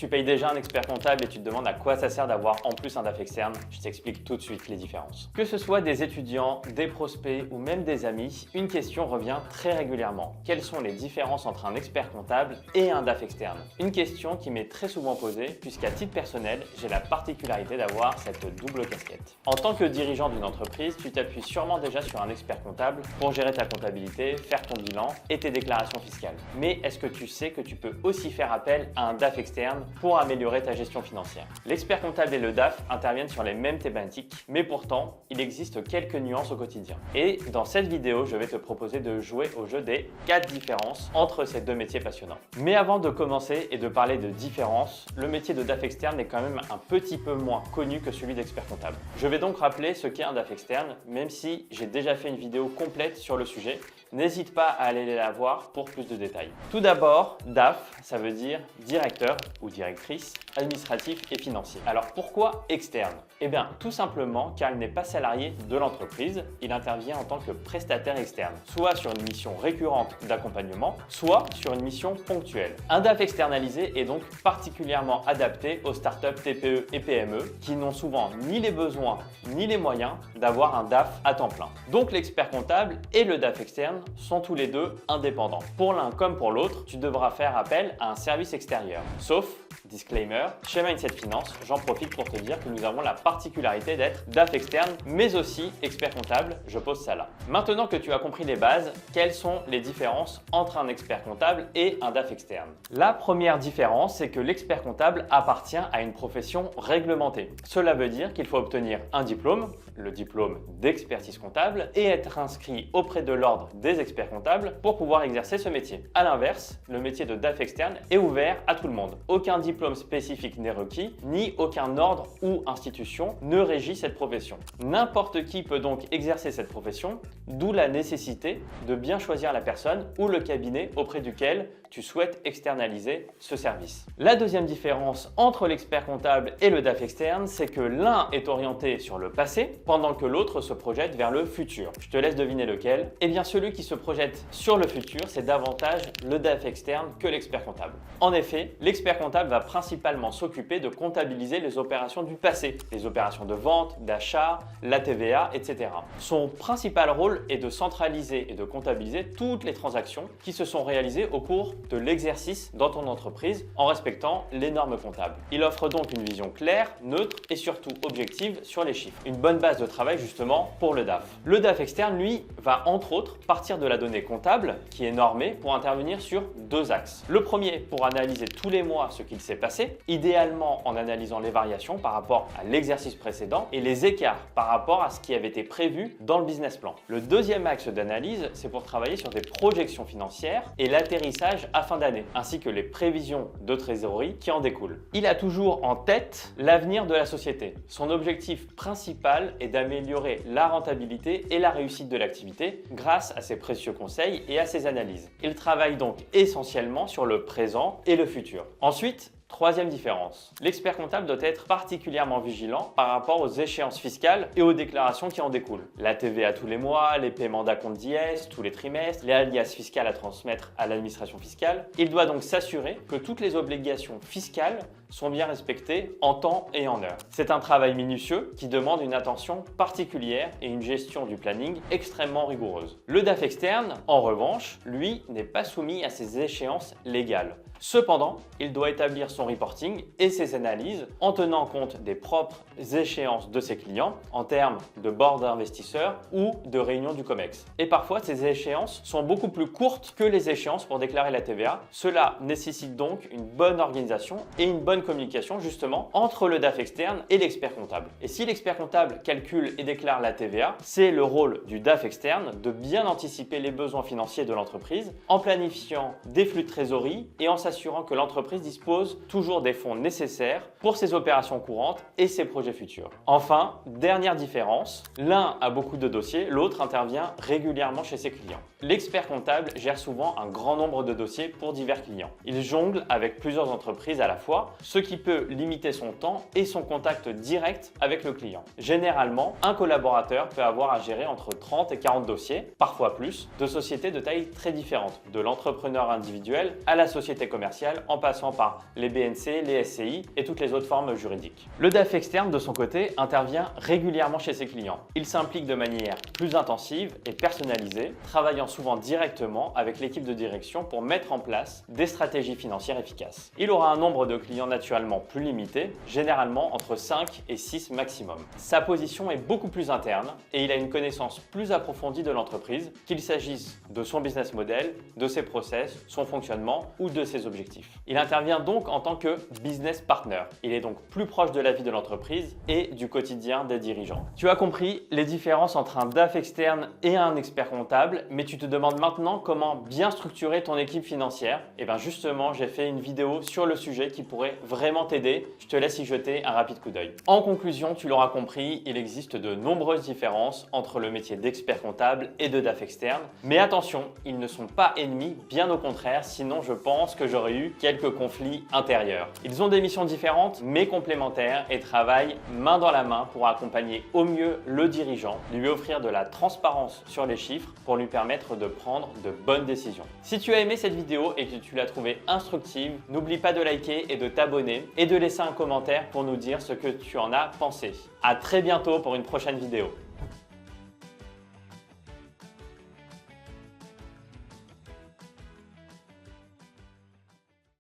Tu payes déjà un expert comptable et tu te demandes à quoi ça sert d'avoir en plus un DAF externe? Je t'explique tout de suite les différences. Que ce soit des étudiants, des prospects ou même des amis, une question revient très régulièrement. Quelles sont les différences entre un expert comptable et un DAF externe? Une question qui m'est très souvent posée puisqu'à titre personnel, j'ai la particularité d'avoir cette double casquette. En tant que dirigeant d'une entreprise, tu t'appuies sûrement déjà sur un expert comptable pour gérer ta comptabilité, faire ton bilan et tes déclarations fiscales. Mais est-ce que tu sais que tu peux aussi faire appel à un DAF externe pour améliorer ta gestion financière? L'expert comptable et le DAF interviennent sur les mêmes thématiques, mais pourtant, il existe quelques nuances au quotidien. Et dans cette vidéo, je vais te proposer de jouer au jeu des 4 différences entre ces deux métiers passionnants. Mais avant de commencer et de parler de différences, le métier de DAF externe est quand même un petit peu moins connu que celui d'expert comptable. Je vais donc rappeler ce qu'est un DAF externe, même si j'ai déjà fait une vidéo complète sur le sujet. N'hésite pas à aller la voir pour plus de détails. Tout d'abord, DAF, ça veut dire directeur ou directrice administratif et financier. Alors pourquoi externe? Eh bien, tout simplement car il n'est pas salarié de l'entreprise, il intervient en tant que prestataire externe, soit sur une mission récurrente d'accompagnement, soit sur une mission ponctuelle. Un DAF externalisé est donc particulièrement adapté aux startups TPE et PME qui n'ont souvent ni les besoins ni les moyens d'avoir un DAF à temps plein. Donc l'expert comptable et le DAF externe sont tous les deux indépendants. Pour l'un comme pour l'autre, tu devras faire appel à un service extérieur. Sauf, disclaimer, chez Mindset Finance, j'en profite pour te dire que nous avons la particularité d'être DAF externe, mais aussi expert comptable. Je pose ça là. Maintenant que tu as compris les bases, quelles sont les différences entre un expert comptable et un DAF externe? La première différence, c'est que l'expert comptable appartient à une profession réglementée. Cela veut dire qu'il faut obtenir un diplôme, le diplôme d'expertise comptable, et être inscrit auprès de l'ordre des experts comptables pour pouvoir exercer ce métier. A l'inverse, le métier de DAF externe est ouvert à tout le monde. Aucun diplôme spécifique n'est requis, ni aucun ordre ou institution ne régit cette profession. N'importe qui peut donc exercer cette profession, d'où la nécessité de bien choisir la personne ou le cabinet auprès duquel tu souhaites externaliser ce service. La deuxième différence entre l'expert comptable et le DAF externe, c'est que l'un est orienté sur le passé, pendant que l'autre se projette vers le futur. Je te laisse deviner lequel. Eh bien, celui qui se projette sur le futur, c'est davantage le DAF externe que l'expert comptable. En effet, l'expert comptable va principalement s'occuper de comptabiliser les opérations du passé, les opérations de vente, d'achat, la TVA, etc. Son principal rôle est de centraliser et de comptabiliser toutes les transactions qui se sont réalisées au cours de l'exercice dans ton entreprise en respectant les normes comptables. Il offre donc une vision claire, neutre et surtout objective sur les chiffres. Une bonne base de travail justement pour le DAF. Le DAF externe, lui, va entre autres partir de la donnée comptable qui est normée pour intervenir sur deux axes. Le premier pour analyser tous les mois ce qu'il s'est passé, idéalement en analysant les variations par rapport à l'exercice précédent et les écarts par rapport à ce qui avait été prévu dans le business plan. Le deuxième axe d'analyse, c'est pour travailler sur des projections financières et l'atterrissage à fin d'année, ainsi que les prévisions de trésorerie qui en découlent. Il a toujours en tête l'avenir de la société. Son objectif principal est d'améliorer la rentabilité et la réussite de l'activité grâce à ses précieux conseils et à ses analyses. Il travaille donc essentiellement sur le présent et le futur. Ensuite, troisième différence, l'expert comptable doit être particulièrement vigilant par rapport aux échéances fiscales et aux déclarations qui en découlent. La TVA tous les mois, les paiements d'acompte d'IS tous les trimestres, les alias fiscales à transmettre à l'administration fiscale. Il doit donc s'assurer que toutes les obligations fiscales sont bien respectées en temps et en heure. C'est un travail minutieux qui demande une attention particulière et une gestion du planning extrêmement rigoureuse. Le DAF externe, en revanche, lui, n'est pas soumis à ces échéances légales. Cependant, il doit établir son reporting et ses analyses en tenant compte des propres échéances de ses clients en termes de board d'investisseurs ou de réunions du COMEX. Et parfois, ces échéances sont beaucoup plus courtes que les échéances pour déclarer la TVA. Cela nécessite donc une bonne organisation et une bonne communication justement entre le DAF externe et l'expert comptable. Et si l'expert comptable calcule et déclare la TVA, c'est le rôle du DAF externe de bien anticiper les besoins financiers de l'entreprise en planifiant des flux de trésorerie et en s'assurant que l'entreprise dispose toujours des fonds nécessaires pour ses opérations courantes et ses projets futurs. Enfin, dernière différence, l'un a beaucoup de dossiers, l'autre intervient régulièrement chez ses clients. L'expert comptable gère souvent un grand nombre de dossiers pour divers clients. Il jongle avec plusieurs entreprises à la fois, ce qui peut limiter son temps et son contact direct avec le client. Généralement, un collaborateur peut avoir à gérer entre 30 et 40 dossiers, parfois plus, de sociétés de taille très différentes, de l'entrepreneur individuel à la société commerciale commercial en passant par les BNC, les SCI et toutes les autres formes juridiques. Le DAF externe, de son côté, intervient régulièrement chez ses clients. Il s'implique de manière plus intensive et personnalisée, travaillant souvent directement avec l'équipe de direction pour mettre en place des stratégies financières efficaces. Il aura un nombre de clients naturellement plus limité, généralement entre 5 et 6 maximum. Sa position est beaucoup plus interne et il a une connaissance plus approfondie de l'entreprise, qu'il s'agisse de son business model, de ses process, son fonctionnement ou de ses objectifs. Il intervient donc en tant que business partner. Il est donc plus proche de la vie de l'entreprise et du quotidien des dirigeants. Tu as compris les différences entre un DAF externe et un expert comptable, mais tu te demandes maintenant comment bien structurer ton équipe financière. Et bien justement, j'ai fait une vidéo sur le sujet qui pourrait vraiment t'aider. Je te laisse y jeter un rapide coup d'œil. En conclusion, tu l'auras compris, il existe de nombreuses différences entre le métier d'expert comptable et de DAF externe. Mais attention, ils ne sont pas ennemis, bien au contraire, sinon je pense que j'aurais eu quelques conflits intérieurs. Ils ont des missions différentes mais complémentaires et travaillent main dans la main pour accompagner au mieux le dirigeant, lui offrir de la transparence sur les chiffres pour lui permettre de prendre de bonnes décisions. Si tu as aimé cette vidéo et que tu l'as trouvée instructive, n'oublie pas de liker et de t'abonner et de laisser un commentaire pour nous dire ce que tu en as pensé. À très bientôt pour une prochaine vidéo.